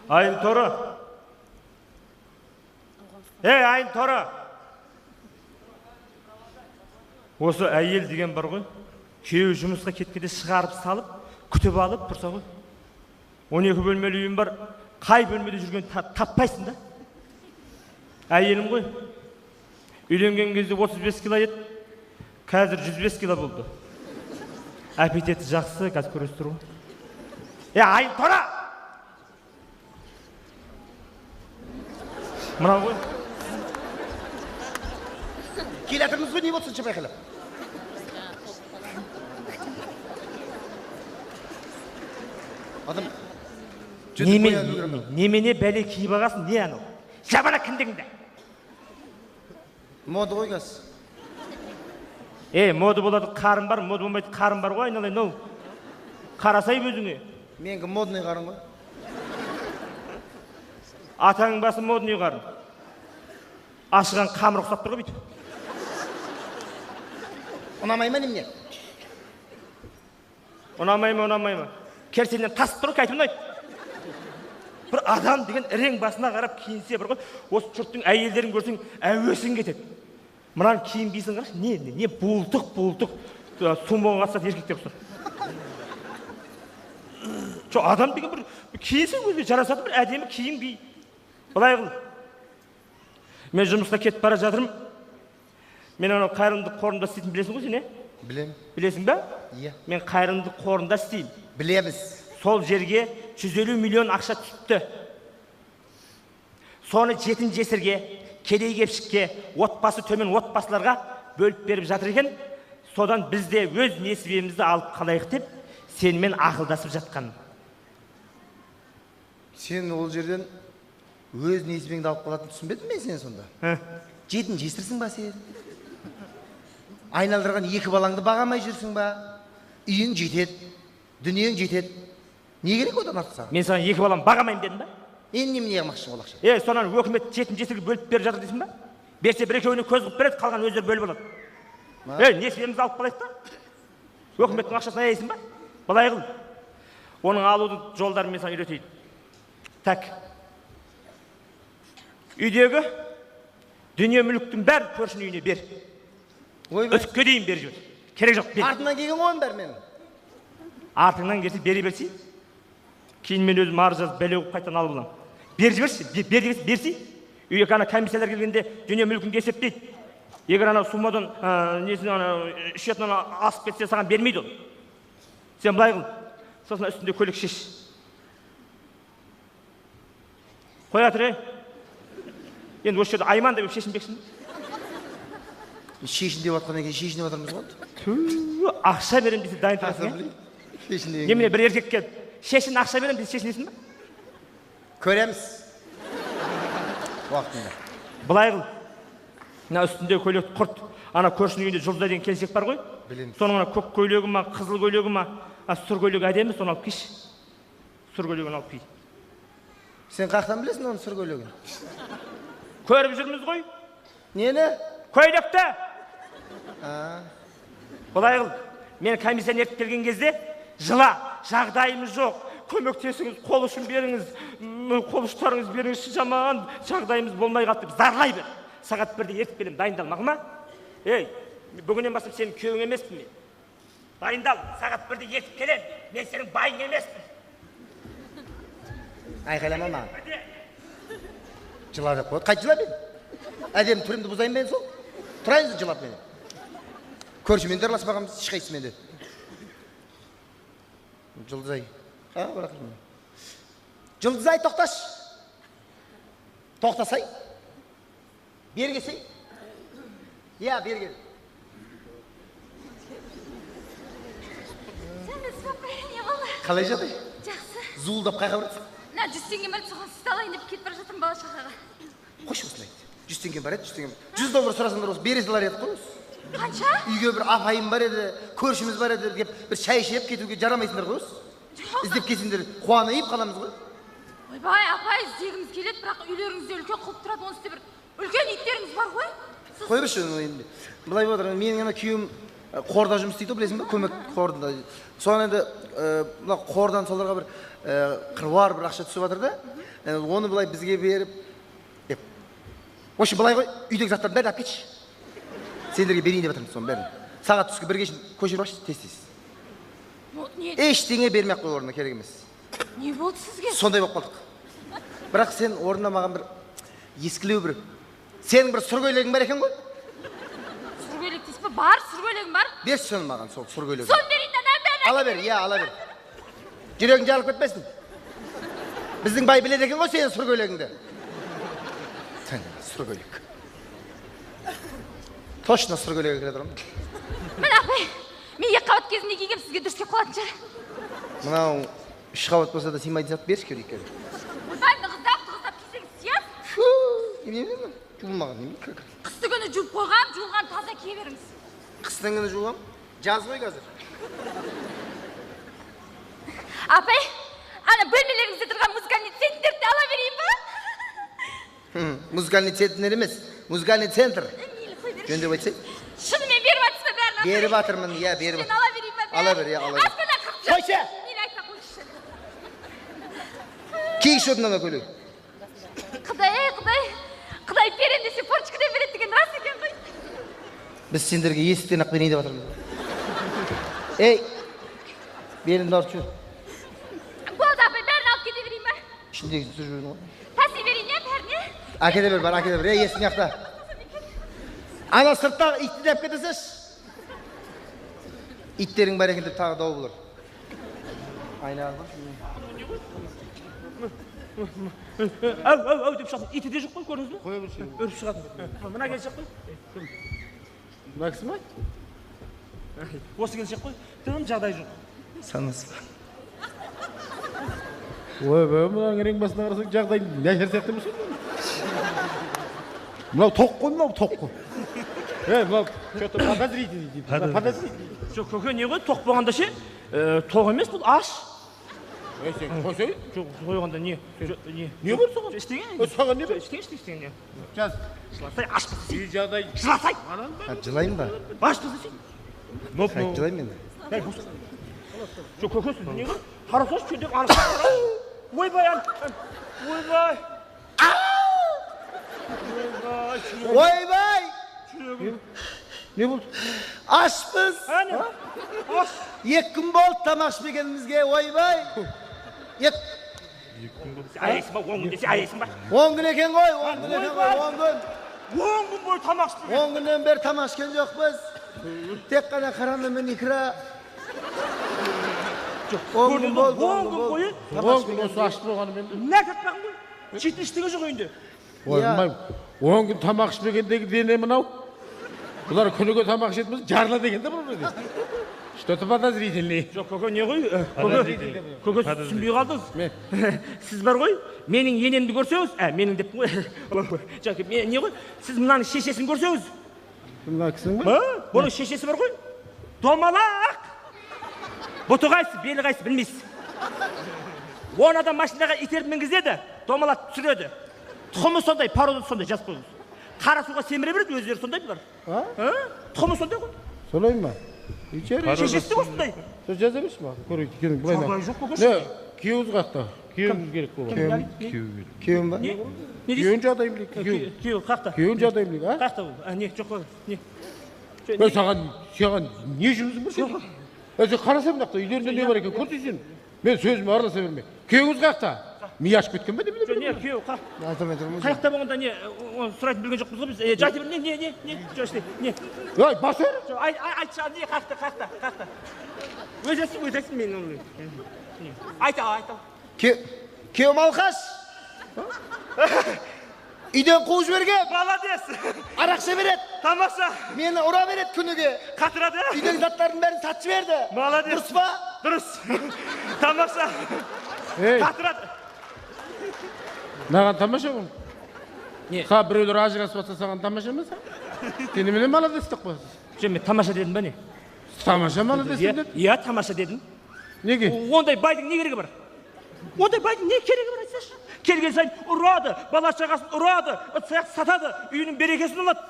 Айын торы. Айын торы. Осы әйел деген бар ғой. Күйеуі жұмысқа кеткенде шығарып салып, күтіп алып тұрса ғой. 12 бөлмелі үйім бар. Қай бөлмеде жүрген таппайсың да. Әйелім ғой. Үйленген кезде 35 кило еді. Қазір 105 кило болды. Аппетиті жақсы, қазір көресіз тұр ғой. Айын торы! Мынау ғой. Келатырмыз ғой, не болсыншы байқалап? Адам немене бәле киіп ағасын, не анау? Жабана кіндігіңді. Моды ғой қаз. Моды болады қарын бар, моды болмайды қарын бар ғой, айналайын ау. Қарасай өзіңе. Менгі модный қарын ғой. Атаның басы модный қарын. Ашыған қамыр ұқсап тұр ғой бүйтіп. Ұнамай ма немене? Ұнамай ма? Керсеннен тасып тұр, қайтып ұнайды. Бір адам деген ірең басына қарап киінсе бір ғой, осы жұрттың әйелдерін көрсең әуесің кетеді. Мынан киінбейсің қарашы, не бұлтық, сумоға қатысады еркектер ұқсар. Адам деген бір киінсе өзіне жарасады, бір әдемі киінбей. Былай қыл. Мен жұмысқа кетіп бара жатырмын. Мен анау қайырымдылық қорында істейтін білесің ғой сен, Білем. Білесің ба? Иә. Мен қайырымдылық қорында істеймін. Білеміз. Сол жерге 150 миллион ақша түсіпті. Соны жетін жесірге, кедей кепшікке, отбасы төмен отбасыларға бөліп беріп жатыр екен. Содан біз де өз несібемізді алып қалайық деп, сенімен ақылдасып жатқан. Сен ол жерден өз несібеңді алып қалатын түсінбедің мен сен сонда? Жетін жесірсің ба сен? Айналдырған 2 балаңды бағамай жүрсің ба? Үйің жетеді, дүниең жетеді. Не керек одан артық саған? Мен саған 2 балам бағамайым дедім ба? Немене қылмақшысың ол ақша? Сонан өкімет жетін жесірге бөліп беріп жатыр дейсің ба? Берсе бір екеуіне көз қылып береді, қалған өздері бөліп алады. Несібемізді алып қалайық та? Өкіметтің ақшасын аяйсың ба? Былай қыл. Оның алудың жолдарын мен саған үйретейін. Так. Үйдегі дүние мүліктің бәрін көршінің үйіне бер. Үтікке дейін бер жібер. Керек жоқ, бер. Артынан келген ойым бәр менің. Артыңнан келсе бере берсей. Кейін мен өзім арыз жазып бәле қылып қайтадан алып аламын. Бер жіберші, берсей. Үйге ана комиссиялар келгенде дүние мүлкін есептейді. Егер ана суммадан шетінен асып кетсе саған бермейді ол. Сен былай қыл. Сосын үстінде көйлек шеш. Қоя тұр, енді осы жерде айман деп шешінбексің. Шешін деп атқан екен, шешін деп атырмыз ғой. Ақша берем десе дайын тұрасың. Немене бір еркекке шешін ақша берем десе шешінесің ба? Көреміз. Уақытында. Былай қыл. Мына үстінде көйлек құрт. Ана көршінің үйінде Жұлдызай деген келіншек бар ғой. Соның ана көк көйлегі ма, қызыл көйлегі ма, сұр көйлегі әдемі, соны алып киш. Сұр көйлегін алып ки. Сен қақтан білесің оның сұр көйлегін? Көріп жүрміз ғой. Нені? Көйлекті. Былай қыл. Мен комиссияны ертіп келген кезде жыла, жағдайымыз жоқ. Көмектесіңіз, қол ұшын беріңіз, қол ұштарыңыз беріңіз, жаман жағдайымыз болмай қалды деп зарлай бер. Сағат 1-де ертіп келем, дайындал, мақұл ма? Бүгіннен бастап сенің күйеуің емеспін мен. Дайындал, сағат 1-де ертіп келем, мен сенің байың емеспін. Айқайлама маған. Жыла деп қойды. Қайт жыла мен? Әдем түрімді бұзайын мен сол? Тұрайынызды жылап мені. Көршімен де араласпағанбыз, ешқайсымен де. Жұлдызай. Жұлдызай, тоқташ. Тоқтасай. Бер келсей. Бер кел. Қалай жады? Жақсы. Зуылдап қайға барасың? 100 теңге бар, соған сүт алайын деп кетіп бара жатырмын бала шағаға. Қош осылай. 100 теңге бар еді, 100 теңге. 100 доллар сұрасаңдар осы бере салар еді ғой. Қанша? Үйге бір апайым бар еді, көршіміз бар еді деп бір шай ішіп кетуге жарамайсыңдар ғой. Іздеп келсеңдер қуанып қаламыз ғой. Ойбай, апай, іздегіміз келеді, бірақ үйлеріңізде үлкен құлып тұрады, онсыз бір үлкен иттеріңіз бар ғой. Қойыршы енді. Былай отыр, менің ана күйеуім қорда жұмыс істейді, білесің бе? Көмек қорында. Соны енді мына қордан соларға бір қыруар бір ақша түсіп жатыр да. Оны былай бізге беріп, вообще былай ғой, үйдегі заттардың бәрін алып кетші. Сендерге берейін деп жатырмын соның бәрін. Сағат түскі 1-ге шейін көшіріп алшы, тез-тез. Ештеңе бермей-ақ қой, орнына керек емес. Не болды сізге? Сондай болып қалдық. Бірақ сен орнына маған бір ескілеу бір. Сенің бір сұр көйлегің бар екен ғой? Сұр көйлек дейсіз бе? Бар, сұр көйлегім бар. Берші соны маған, сол сұр көйлегін. Соны берейін де, Ала бер, иә, ала бер. Жүрегің жарылып кетпесін. Біздің бай біледі екен ғой сенің сұр көйлегіңді. Сұр көйлек. Точно сұр көйлегі кіре тұрмын. Міне апай, мен 2 қабат кезінде кигем, сізге дұрыс келіп қалатын шығар. Мынау 3 қабат болса да сыймайтын зат берші керек. Ойбай, тығыздап кисеңіз сияз. Немене? Жуылмаған неме? Қысты күні жуып қойғам, жуылған таза кие беріңіз. Қыстың күні жуылам? Жаз ғой қазір. Апай, ана бөлмелеріңізде тұрған музыкальный центрді ала берейін ба? Музыкальный центр емес, музыкальный центр. Жөндеп айтсай? Шынымен беріп жатсыз ба бәрін? Беріп жатырмын, иә, беріп. Мен ала берейін ба? Ала бер, иә, ала бер. Астана қырық. Қойшы! Мен айта қойшы. Киіші өтін ана көйлек. Құдай берен десе порчикадан береді деген рас екен ғой. Біз сендерге есіктен ақ берейін деп жатырмыз. Ей, белімді ауыртып жүр. Болды апай, бәрін алып кете берейін ба? Ішіндегі түсір жүрдің ғой. Таси берейін е, бәріне. Әкеде бер, бар, әкеде бер. Ей, есіктен яқта. Ана сырттағы итті деп кетесеш. Иттерің бар екен деп тағы дау болар. Айнағы бар. Ау деп шығатын. Иті де жоқ қой, көрдіңіз бе? Қоя берші. Өріп шығатын. Мына келсек қой. Мына кісі ма? Осы келсек қой. Тым жағдай жоқ. Санасы. Ойбай, мынаның рең басына қарасаң жағдай нәшер сияқты емес қой. Мынау тоқ қой, мынау тоқ қой. Мынау что-то подозрительный дейді. Подозрительный. Жоқ, көке не ғой, тоқ болғанда ше? Тоқ емес, бұл аш. Сен қойсай? Жоқ, қойғанда не? Не бар соған? Істеген. Саған не бар? Істеген не? Жаз. Жыласай, аш болса сен. Жағдай. Жыласай. Жылайын ба? Аш болса сен. Жылайын мен. Жоқ, көке сіз не ғой? Қарасаш, шөндеп анықтап. Ойбай, ойбай. Ойбай! Не болды? Ашпыз! Әне, аш. 2 күн болды тамақ ішпегенімізге, ойбай! Аяйсың ба, 10 күн десе аяйсың ба? 10 күн екен ғой, 10 күн екен ғой, 10 күн. 10 күн бойы тамақ ішпеген. 10 күннен бері тамақ ішкен жоқпыз. Тек қана қараны мен икра. 10 күн болды, 10 күн бойы. 10 күн осы ашып болғаны мен. Нәк атпағын ғой. Жейтін іштігі жоқ үйінде. Ойбай, 10 күн тамақ ішпегендегі дене мынау. Бұлар күніге тамақ ішетін болса, жарла дегенде бұл бірде. Что-то подозрительный. Жоқ, көке не ғой? Көке түсінбей қалдыңыз. Сіз бар ғой, менің енемді көрсеңіз, менің деп қой. Жоқ, не ғой? Сіз мынаның шешесін көрсеңіз. Мына кісінің ба? Бұның шешесі бар ғой? Домалақ. Бұты қайсы, белі қайсы білмейсіз. 10 адам машинаға итеріп мінгізеді, домалақ түсіреді. Тұқымы сондай, порода сондай жазып қойыңыз. Қара суға семіре береді, өздері сондай бұлар. Тұқымы сондай ғой. Солай ма? Шешесі де осындай. Сол жаза берші ма? Көрейік, келin былай. Жағдай жоқ көкесі. Не, күйеуіңіз қақта? Күйеуіңіз керек болған. Күйеуім ба? Не дейсіз? Күйеуің жағдайым білейік. Күйеу, қақта. Күйеуің жағдайым білейік, а? Қақта бұл. Не, жоқ қой. Не? Саған не жұмысың бар сен? Сен қарасам мына үйлерінде не бар екен, көрсейсің. Мен сөзіме араласа берме. Күйеуіңіз қақта? Миы ашып кеткен ба деп Жоқ, не, күйеу, қақ. Айтамай тұрмын. Қаяқта болғанда не, сұрайтын білген жоқпыз ғой біз. Жайты бір, не, жоқ істе, не. Ой, басыр! Айтшы, не, қақта. Өзесің мен оны. Айта. Күйеуім алқаш! Үйден қуып жіберген! Молодец! Арақша береді! Тамаша! Мені ұра береді күніге! Қатырады? Үйдегі заттардың бәрін сатшы берді! Молодец! Дұрыс па? Дұрыс! Тамаша! Қатырады! Наған тамаша бұл? Не? Қа біреулер ажырасып жатса саған тамаша ма саған? Сен немене молодецтік қоясыз? Мен тамаша дедім ба не? Тамаша молодецтік деді? Иә, тамаша дедім. Неге? Ондай байдың не керегі бар? Ондай байдың не керегі бар айтсашы? Келген сайын ұрады, бала шағасын ұрады, ыдыс-аяқ сатады, үйінің берекесін алады.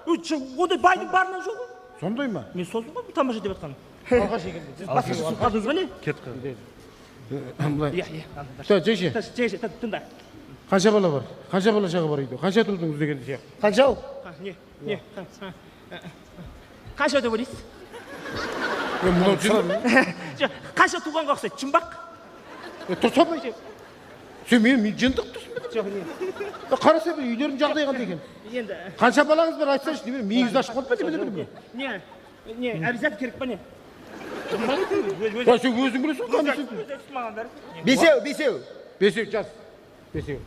Ондай байдың барынан жоқ. Сондай ма? Мен солдым ғой тамаша деп жатқаным. Алғаш екен. Басқа түсіп қалдыңыз ба не? Кетіп қалды. Былай. Иә. Жеңше. Тыңда. Қанша бала бар? Қанша бала шаға бар үйде? Қанша тұрдыңыз деген сияқты. Қанша ол? Не. Қанша деп ойлайсыз? Мынау түсінемін. Қанша туғанға ұқсайды, жұмбақ? Тұрса ма? Сен мен жындық тұрсың ба? Жоқ, не. Қараса бір үйлердің жағдайы қандай екен? Енді. Қанша балаңыз бар айтсаңшы, неме миыңізді ашып қалды ма деп білдірме? Не, обязательно керек па не? Сен өзің білесің ғой, қандай Бесеу. Бесеу, жаз. Бесеу.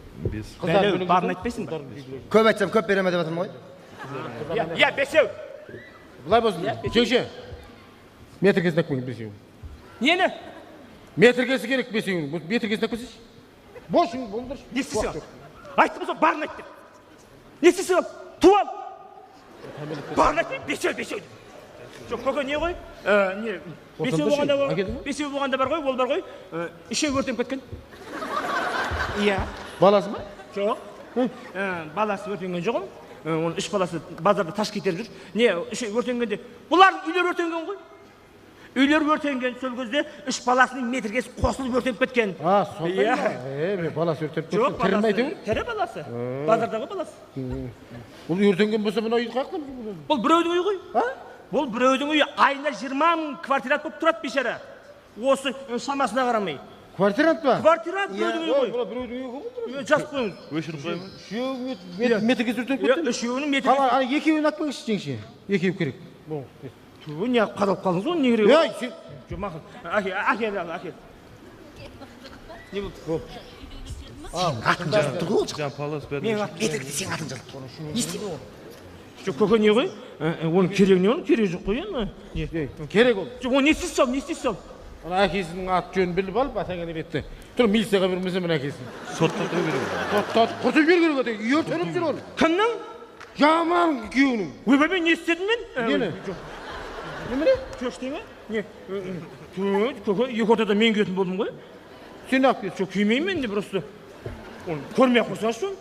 Бәлеу, барын айтпайсың ба? Көп айтсам көп береме деп жатырмын ғой. Иә, бесеу. Былай болсын, жеңше. Метргесін әкпеңіз бесеуін. Нені? Метргесі керек бесеуін. Метргесін әкпесейші. Бошың, болдыршы. Не істейсің? Айттым сол, барын айтты. Не істейсің? Ту ал. Барын айтты, бесеу. Жоқ, көке не ғой? Не? Бесеу болғанда бар ғой, ол бар ғой. Үшеу өртеніп кеткен. Иә. Баласы ма? Жоқ. Баласы өртенген жоқ ол. Оның үш баласы базарда таш кетеріп жүр. Не, үшеу өртенгенде. Бұлардың үйлер өртенген ғой. Үйлер өртенген, сол кезде үш баласының метргесі қосылып өртеніп кеткен. Сондай ма? Баласы өртеніп кеткен. Жоқ, Тірі ме айтың? Тірі баласы. Базардағы баласы. Бұл өртенген болса мына үйді қаяқтан? Бұл біреудің үйі ғой. Бұл біреудің үйі айына 20 мың квартирант болып тұрады бейшара. Осы шамасына қарамай. Квартирант па? Квартирант біреудің үйі ғой. Біреудің үйі ғой. Жазып қойыңыз. Өшіріп қойма. Үшеуі метргесі өртеніп кеткен? Үшеуінің метргесі. Ана екеуін атпаңызшы жеңше. Екеуі керек. Не қадалып қалдыңыз ғой, не керек? Ей, сен... Жоқ, мақыл. Әкел. Не болды? Атын жазып тұр ғой. Жаңа палас бәрі. Мен метргесін сен атын жазып тұр. Не істеймін? Жоқ, көке не ғой? Оның керегі не оның? Керегі жоқ қой енді. Керек ол. Жоқ, оны не істейсіз сол? Ана әкесінің аты жөнін біліп алып, атаңа не бетті. Тұр, милицияға бермесе мына әкесін. Соттату керек. Соттатып, құртып жібер керек еді. Үй өртеніп жүр ол. Кімнің? Жаман күйеуінің. Ойбай, не істедім мен? Нені? Немене? Көштеңе? Не? Көке, екі ортада мен күйетін болдым ғой. Сен ақ күйесің. Жоқ, күймеймін мен де просто. Оны көрмей-ақ қойсаңызшы оны.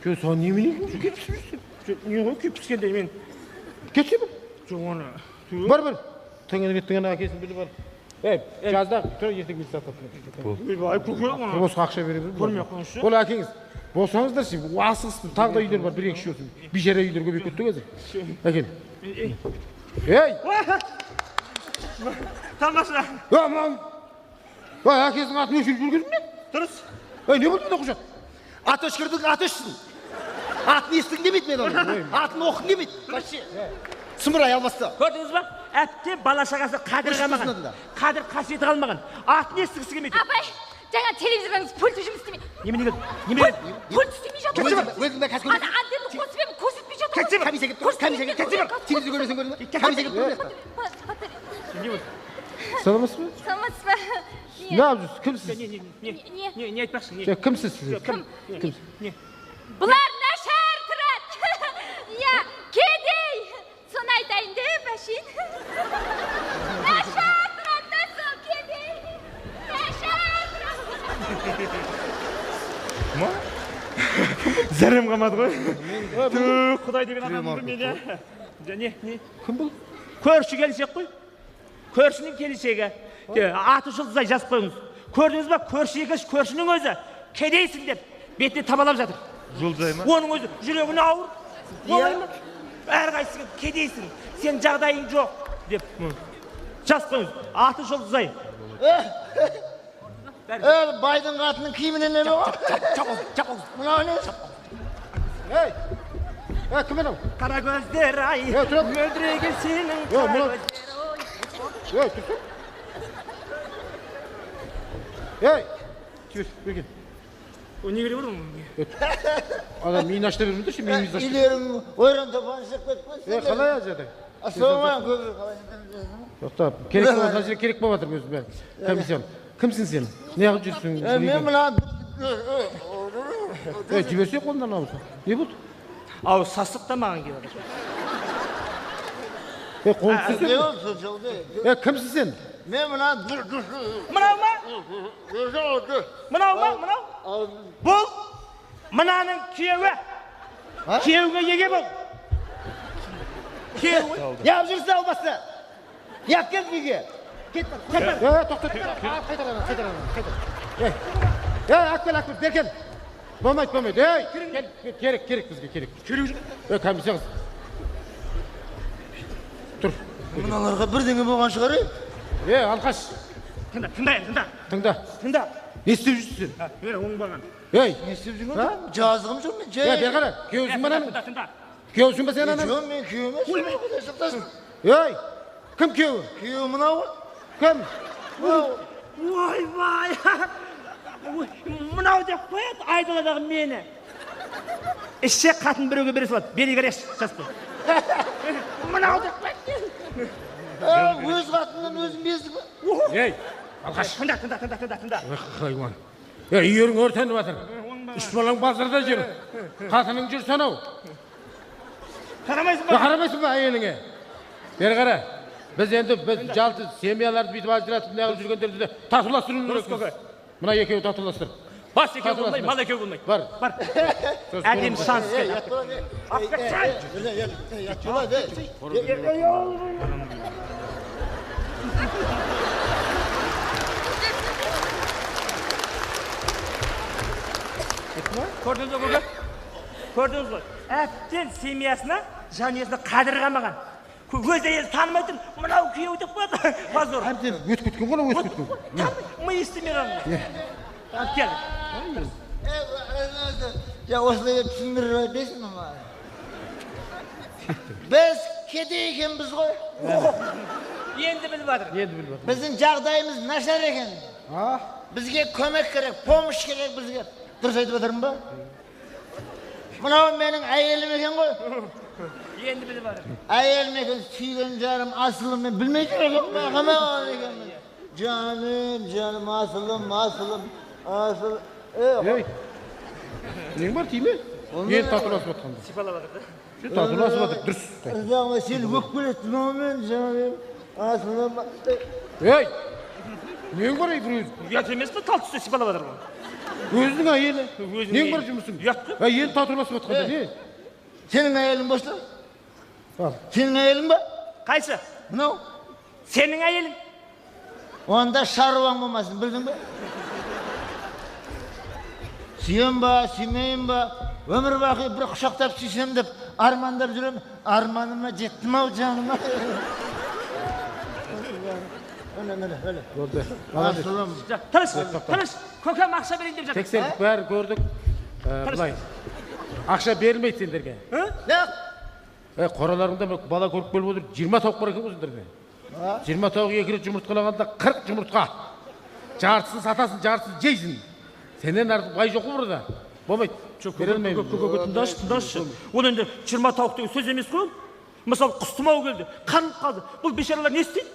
Күйе соған немене? Күйіп піспейсің. Не ғой, күйіп піскенде мен. Кетсе бір. Жоқ, оны. Бар. Тыңын еттің ана әкесін біліп ал. Жазда, тұр, ертең милиция атады. Ойбай, көке, оны. Босқа ақша бере бір. Көрмей-ақ қойыңызшы. Ол әкеңіз. Болсаңыздар сен, асығыспын, тағы да үйлер бар, бір екі үшеусін. Бейшара үйлер көбейіп кетті қазір. Әкем. Ей! Тамаша. Мынау. Әкесінің атын өшіріп жүргіздің бе? Дұрыс. Не болды мына құжат? Ат өшкірдің, ат өшсін. Атын естігін демейді мен оны. Атын оқын демейді. Вообще. Сымырай алмасты. Көрдіңіз ба? Әпте бала шағасы қадір қалмаған. Қадір қасиеті қалмаған. Атын естігісі келмейді. Апай, жаңа телевизорыңыз пульті жұмыс істемейді. Немене? Пульт істемей жатыр. Өзің бәрі қазір Ана антенны қосып едім, көрсетпей жатыр. Кетсем, комиссия кетіп, телевизор көрмесең көрдің бе? Комиссия кетіп көрмесің. Саламатсыз ба? Саламатсыз ба? Не алып жүрсіз? Кімсіз? Не айтпақшы? Кімсіз сіз? Кім? Бұлар нашар тұрады. Я, кедей. Соны айтайын деп, әшейін. Нашар тұрады да сол кедей. Нашар тұрады. Зәрем қалмады ғой. Құдай деген адамды мен. Не? Кім бұл? Көрші келіншек қой. Көршінің келіншегі. Аты жұлдызай жазып қойыңыз. Көрдіңіз ба? Көрші екеш, көршінің өзі. Кедейсің деп бетіне табалап жатыр. Жұлдызай ма? Оның өзі жүрегіне ауыр. Олай ма? Әрқайсың кедейсің. Сен жағдайың жоқ деп жазып қойыңыз. Аты жұлдызай. Байдың қатының киімінен не бар? Чап ол. Мынау не? Ей! Кім анау? Қара көздер ай, тұра. мөлдіреген сенің қара мынау- көздер ой. Тұрсын. Жібер, берген. О, не керек оның? Адам миын ашта бермейді, ше, миымызды ашта. Үйлерің ойран топан шығып кетпесін. Қалай ал жады? Ассаламайым көбір қалай. Жоқта, керек болған жерге керек болып жатыр өзі бәрі. Комиссиян. Кімсің сен? Не қылып жүрсің? Мен мына... Жіберсе қолынан ауыз. Не болды? Ау, сасық та маған келіп отыр. Қолын Не түсірсен. olsun çaldı? Кімсің сен? Men buna dur. Мынау ма? Мынау ма? Мынау? Бұл мынаның күйеуі. Күйеуге еге бол. Яп жүрсе албасы. Яп кел үйге. Кет. Тоқтат. Қайтар. Акбел, беркен. Болмайды. Керек бізге, керек. Комиссия қыз. Тұр. Мыналарға бірдеңе болған шығар, Алқаш. Тыңда. Не істеп жүрсің? оңбаған. Не істеп жүрген? Жазығым жоқ мен. Бер қара, күйеусің ба нан? Күйеусің ба сен анан? Жоқ, мен күйеу емес. Кім күйеуі? Күйеу мынау. Кім? Ойбай! Мынау деп қояды, айдаладағы мені. Ішсе қатын біреуге бере салады. Бері кереш, жасты. Мынау деп қояды. Өз қатыннан өзің безді ма? Алқаш. Тыңда. Хайуан. Үйерің өртеніп жатыр. Үш балаң базарда жүр. Қатының жүр сонау. Қарамайсың ба әйеліңе? Бері қара. Біз жалты семьяларды бүйтіп ажыратып неғып жүргендерді де татуластыруымыз керек. Мына екеуі татуластыр. Бас екеу болмайды, мал екеу болмайды. Бар. Әдем шанс келді. Көрдіңіз ғой? Әптен семьясына, жанұясына қадір қамаған. Өз әйелі танымайтын, мынау күйеу деп қояды. Позор. Әбден өтіп кеткен ғой, өтіп кеткен. Ми істемей қалған. Кел. Осылай түсіндіріп айтайсың ма? Біз кедей екенбіз ғой. Енді біліп жатыр. Біздің жағдайымыз нашар екен. Бізге көмек керек, помощь керек бізге. Дұрыс айтып отырмын ба? Мынау менің әйелім екен ғой. Енді біліп жатыр. Әйелім екен, сүйген жарым, асылым, мен білмей жүр екен. Қамаған екенмін. Жаным, асылым. Нең бар, тиме? Ел татуласып отқанда. Сипалап жатыр. Татуласып отыр, дұрыс. Ырзағыма сені өкіп келеді, мен жаным, асылым. Нең бар, бір өз? Ұят емес пе, тал түсте сипалап жатыр ғой. Өзінің әйелі. Нең бар жұмысың? Ұят қой. Ел татуласып отқанда, не? Сенің әйелің босты? Сенің әйелің ба? Қайсы? Мынау? Сенің әйелің. Онда шаруаң болмасын, білдің ба? Сүйем ба, сүймейім ба? Өмір бақи бір құшақтап сүйсем деп армандап жүрем. Арманыма жеттім ау жаныма. Öyle. Болды. Асылым. Тыныш. Көкем ақша берейін деп жатыр. Тексердік, бәрі көрдік. Бұлай. Ақша берілмейді сендерге. Қораларыңда бала көріп келіп отыр, 20 тауық бар екен ғой сендерге. 20 тауық 2 рет жұмыртқалағанда 40 жұмыртқа. Жартысын сатасың, жартысын жейсің. Сенен артық бай жоқ қой burada. Болмайды. Бере алмаймын. Тыңдашы. Ол енді 20 тауық деген сөз емес қой ол. Мысалы құс тұмауы келді, қанып қалды. Бұл бешаралар не істейді?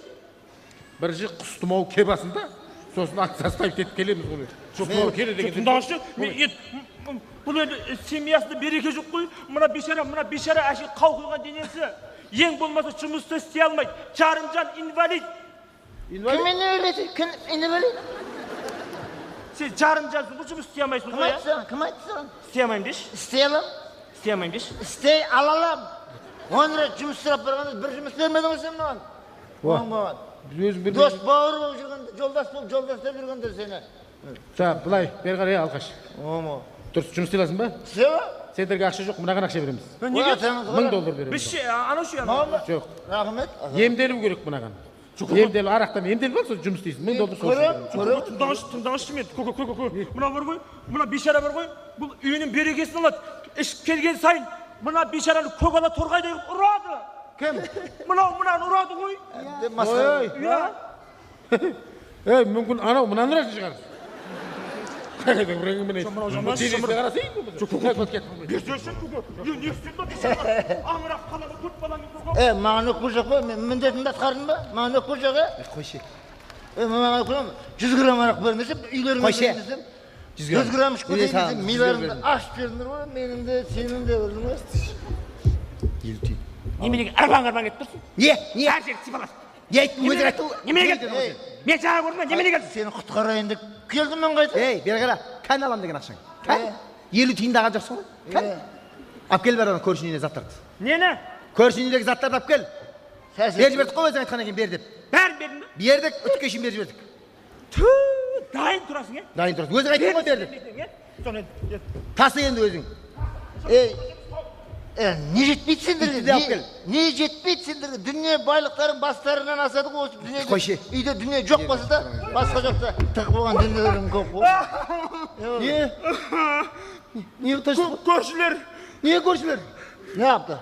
Бірінші құс тұмауы кебасында, сосын ат заставить етіп келеміз ғой. Жоқ, келе деген. Тыңдашы, бұл енді семьясында береке жоқ қой. Мына бешара әшейін қауқылған денесі. Ең болмаса жұмысты істей алмайды. Жарымжан инвалид. Кім инвалид? Сен жарымжансың ғой, жұмыс істей алмайсың ғой. Кім айтты саған? Істей алмайын деші. Істей алам? Істей алмайын деші. Істей алалам. 10 рет жұмыс сұрап барғанда бір жұмыс бермедің ғой сен маған. Оңбаған. Дос бауыр болып жүргенде, жолдастап жүргенде сені. Бұлай, бері қарай алқаш. Дұрыс, жұмыс істелесің ба? Істеуі? Сендерге ақша жоқ, мынаған ақша береміз. Неге? $1000 береміз. Біз анау ше, жоқ. Рахмет. Емделу керек мынаған. Емделу, арақтан емделу бол, жұмыс істейсің. $1000 Тыңдашы мен, мына бар ғой, мына бешара бар ғой, бұл үйінің берекесін алады. Ішіп келген сайын, мына бешараны көк ала торғайдай ұрады. Кім? Мынаны ұрады ғой. Мүмкін анау мынаны ұратын шығар. Маған өкпе жоқ па? Міндетімді атқардың ба? Маған өкпе жоқ, Қойшы. Маған өкпе 100 грамм арақ бермесем, үйлеріңе бермесем, 100 грамм ішіп кетейін, миларымды ашып бердіңдер ғой, менің де, сенің де білдің ғой. Неменеге арбан кетіп тұрсың? Не? Әр жерді сипаласың. Не айттың, өзір айтты ғой? Неменеге келдің? Мен жаңа көрдім ба, неменеге келдің? Сені құтқарайын деп келдім мен қайта. бері қара, кән алам деген ақшаң. Кән? 50 тиын даған жоқсың ғой? Кән? Ап кел бер ана көршінің үйіне заттарды. Нені? Көршünüzdeki zatları tap gel. Beri жібердік қой өзің айтқаннан кейін бер деп. Бәрін бердің ба? Бердік, үтікке шейін беріп жібердік. Дайын тұрасың, е? Дайын тұрасың. Өзің айттың ғой бер деп. Соны Тасы енді өзің. Не жетпейді сендерге? Итті алып кел. Не жетпейді сендерге? Дүние байлықтарын бастарынан асады ғой осы дүниеде. Қойшы. Үйде дүние жоқ болса да, басқа жоқта тық болған дүниелерің көп қой. Не ташты? көршілер, Не көршілер? Не yaptı?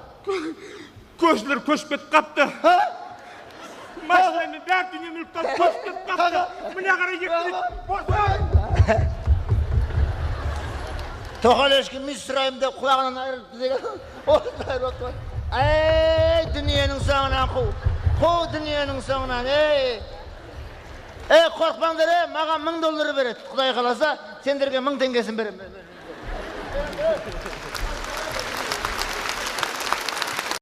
көршілер көшіп кетіп қапты. Машинамен бәрі дүние мүліктен көшіп кетіп қапты. Міне қарай ектіріп. Toqal eşkin Misrayim de kulağından ayrıldı деген. Orada ayrıldı. Ey dünyanın sonundan qu. Qu dünyanın sonundan ey. Ey korkmаңдар ey, маған $1000 береді. Құдай қаласа, сендерге 1000 теңгесін беремін.